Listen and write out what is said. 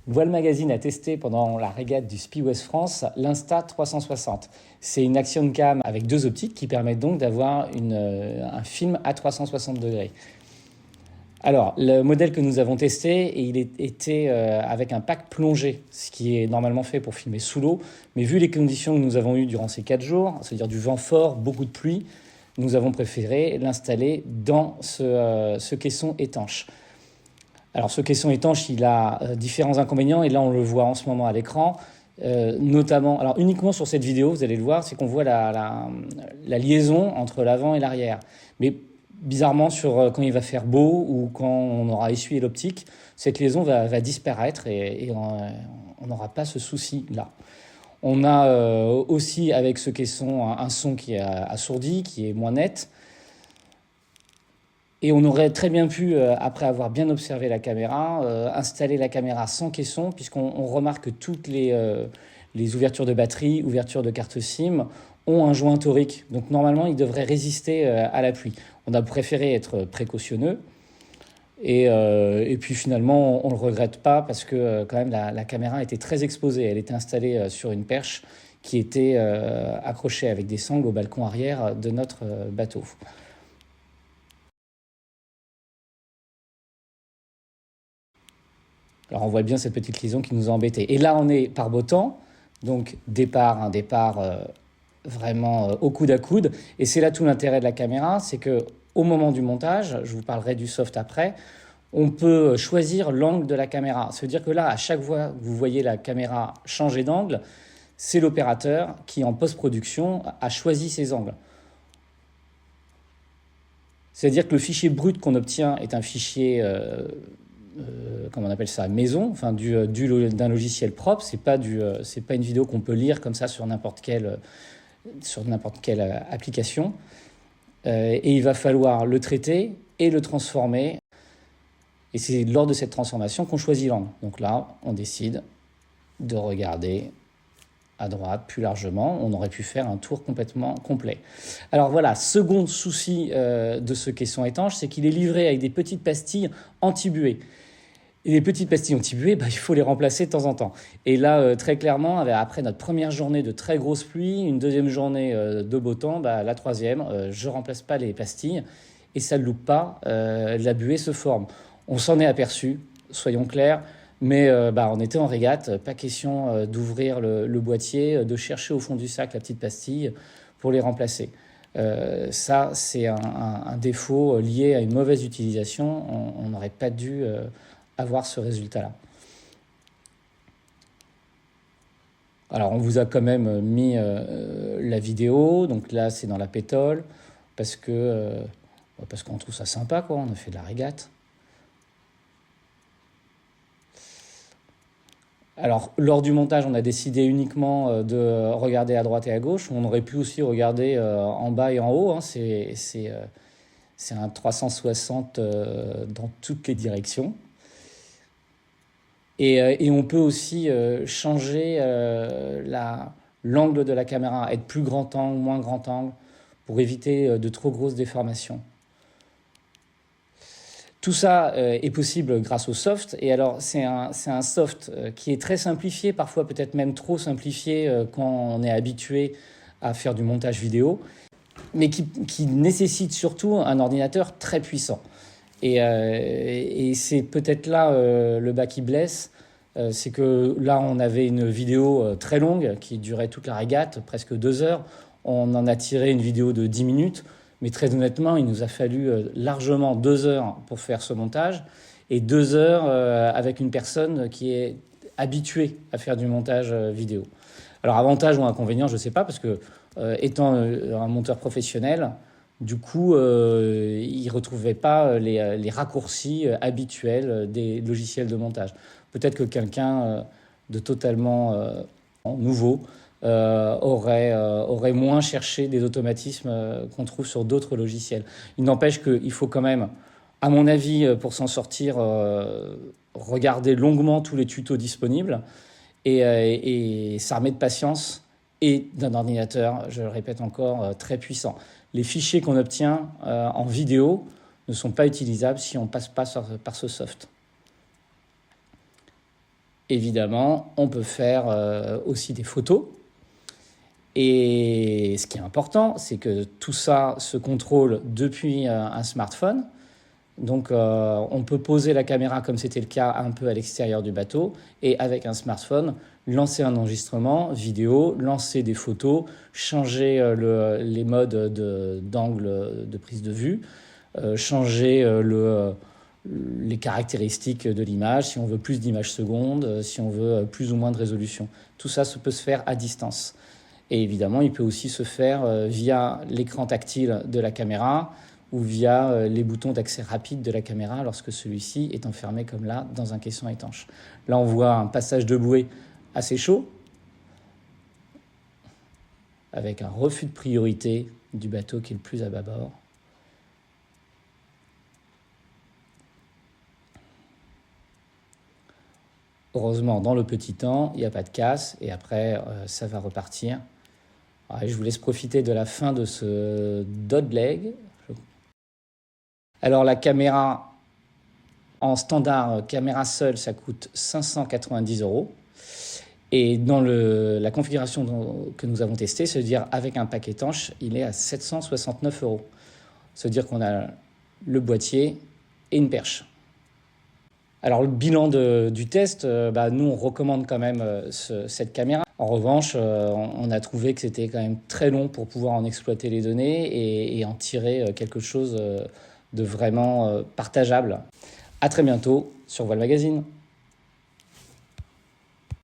Voile Magazine a testé pendant la régate du Spi West France l'Insta360. C'est une action cam avec 2 optiques qui permettent donc d'avoir un film à 360 degrés. Alors, le modèle que nous avons testé, il était avec un pack plongé, ce qui est normalement fait pour filmer sous l'eau. Mais vu les conditions que nous avons eues durant ces 4 jours, c'est-à-dire du vent fort, beaucoup de pluie, nous avons préféré l'installer dans ce caisson étanche. Alors, ce caisson étanche, il a différents inconvénients, et là, on le voit en ce moment à l'écran. Notamment, alors uniquement sur cette vidéo, vous allez le voir, c'est qu'on voit la liaison entre l'avant et l'arrière. Mais bizarrement, quand il va faire beau ou quand on aura essuyé l'optique, cette liaison va disparaître et on n'aura pas ce souci-là. On a aussi avec ce caisson un son qui est assourdi, qui est moins net. Et on aurait très bien pu, après avoir bien observé la caméra, installer la caméra sans caisson, puisqu'on remarque que toutes les ouvertures de batterie, ouvertures de carte SIM, ont un joint torique. Donc normalement, ils devraient résister à la pluie. On a préféré être précautionneux. Et puis finalement, on ne le regrette pas parce que quand même la caméra était très exposée. Elle était installée sur une perche qui était accrochée avec des sangles au balcon arrière de notre bateau. Alors on voit bien cette petite liaison qui nous a embêtés. Et là, on est par beau temps, donc un départ vraiment au coude à coude. Et c'est là tout l'intérêt de la caméra, c'est qu'au moment du montage, je vous parlerai du soft après, on peut choisir l'angle de la caméra. Ça veut dire que là, à chaque fois que vous voyez la caméra changer d'angle, c'est l'opérateur qui, en post-production, a choisi ses angles. C'est-à-dire que le fichier brut qu'on obtient est un fichier comment on appelle ça, maison, enfin d'un logiciel propre. C'est pas une vidéo qu'on peut lire comme ça sur n'importe quelle application. Et il va falloir le traiter et le transformer. Et c'est lors de cette transformation qu'on choisit l'angle. Donc là, on décide de regarder à droite plus largement. On aurait pu faire un tour complètement complet. Alors voilà, second souci de ce caisson étanche, c'est qu'il est livré avec des petites pastilles anti-buée. Et les petites pastilles anti-buée, il faut les remplacer de temps en temps. Et là, très clairement, après notre première journée de très grosse pluie, une deuxième journée de beau temps, la troisième, je ne remplace pas les pastilles et ça ne loupe pas, la buée se forme. On s'en est aperçu, soyons clairs, mais on était en régate, pas question d'ouvrir le boîtier, de chercher au fond du sac la petite pastille pour les remplacer. Ça, c'est un défaut lié à une mauvaise utilisation. On n'aurait pas dû avoir ce résultat-là. Alors, on vous a quand même mis la vidéo. Donc là, c'est dans la pétole parce qu'on trouve ça sympa, quoi. On a fait de la régate. Alors, lors du montage, on a décidé uniquement de regarder à droite et à gauche. On aurait pu aussi regarder en bas et en haut. C'est un 360 dans toutes les directions. Et on peut aussi changer l'angle de la caméra, être plus grand angle, moins grand angle, pour éviter de trop grosses déformations. Tout ça est possible grâce au soft. Et alors, c'est un soft qui est très simplifié, parfois peut-être même trop simplifié quand on est habitué à faire du montage vidéo, mais qui nécessite surtout un ordinateur très puissant. Et c'est peut-être là le bas qui blesse. C'est que là, on avait une vidéo très longue qui durait toute la régate, presque 2 heures. On en a tiré une vidéo de 10 minutes. Mais très honnêtement, il nous a fallu largement 2 heures pour faire ce montage et 2 heures avec une personne qui est habituée à faire du montage vidéo. Alors, avantage ou inconvénient, je ne sais pas, parce que étant un monteur professionnel, du coup, il ne retrouvait pas les raccourcis habituels des logiciels de montage. Peut-être que quelqu'un de totalement nouveau aurait moins cherché des automatismes qu'on trouve sur d'autres logiciels. Il n'empêche qu'il faut quand même, à mon avis, pour s'en sortir, regarder longuement tous les tutos disponibles et s'armer de patience et d'un ordinateur, je le répète encore, très puissant. Les fichiers qu'on obtient en vidéo ne sont pas utilisables si on ne passe pas par ce soft. Évidemment, on peut faire aussi des photos. Et ce qui est important, c'est que tout ça se contrôle depuis un smartphone. Donc, on peut poser la caméra comme c'était le cas un peu à l'extérieur du bateau et avec un smartphone, lancer un enregistrement vidéo, lancer des photos, changer les modes d'angle de prise de vue, changer les caractéristiques de l'image, si on veut plus d'images secondes, si on veut plus ou moins de résolution. Tout ça peut se faire à distance. Et évidemment, il peut aussi se faire via l'écran tactile de la caméra ou via les boutons d'accès rapide de la caméra lorsque celui-ci est enfermé comme là dans un caisson étanche. Là, on voit un passage de bouée assez chaud avec un refus de priorité du bateau qui est le plus à bâbord. Heureusement, dans le petit temps, il n'y a pas de casse et après, ça va repartir. Alors, je vous laisse profiter de la fin de ce dogleg. Alors, la caméra en standard, caméra seule, ça coûte 590 €. Et dans la configuration que nous avons testée, c'est-à-dire avec un pack étanche, il est à 769 €. C'est-à-dire qu'on a le boîtier et une perche. Alors le bilan du test, nous on recommande quand même cette caméra. En revanche, on a trouvé que c'était quand même très long pour pouvoir en exploiter les données et en tirer quelque chose de vraiment partageable. À très bientôt sur Voile Magazine.